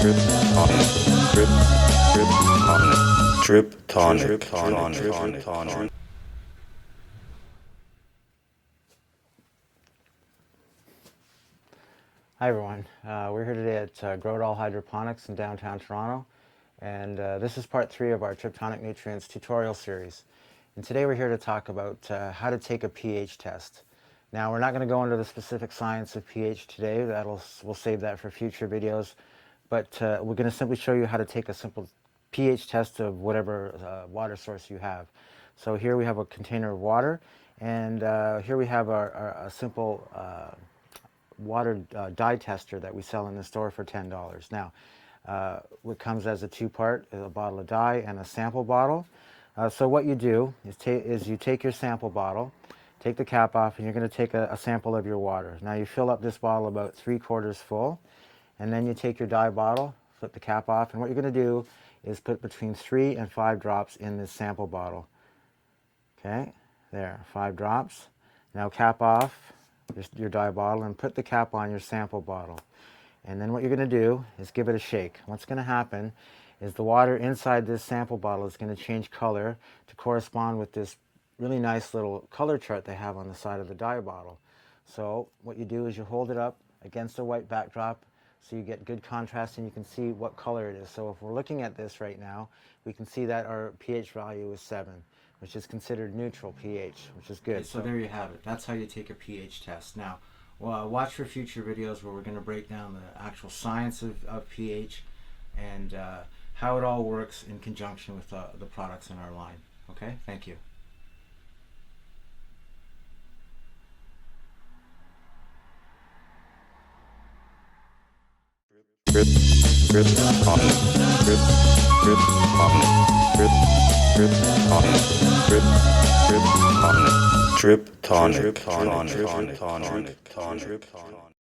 Trip tonic. Trip tonic. Hi everyone, we're here today at Grodal Hydroponics in downtown Toronto, and this is part 3 of our Triptonic Nutrients tutorial series. And today we're here to talk about how to take a pH test. Now we're not going to go into the specific science of pH today, we'll save that for future videos, but we're going to simply show you how to take a simple pH test of whatever water source you have. So here we have a container of water, and here we have a simple water dye tester that we sell in the store for $10. Now, it comes as a two-part, a bottle of dye and a sample bottle. So what you do is you take your sample bottle, take the cap off, and you're going to take a sample of your water. Now you fill up this bottle about 3/4 full, and then you take your dye bottle, flip the cap off, and what you're going to do is put between 3 and 5 drops in this sample bottle. Okay, there, 5 drops. Now cap off your dye bottle and put the cap on your sample bottle. And then what you're going to do is give it a shake. What's going to happen is the water inside this sample bottle is going to change color to correspond with this really nice little color chart they have on the side of the dye bottle. So what you do is you hold it up against a white backdrop so you get good contrast and you can see what color it is. So if we're looking at this right now, we can see that our pH value is 7. Which is considered neutral pH, which is good. Okay, so there you have it. That's how you take a pH test. Now, watch for future videos where we're going to break down the actual science of pH and how it all works in conjunction with the products in our line. Okay, thank you. Trip tonic. Trip tonic.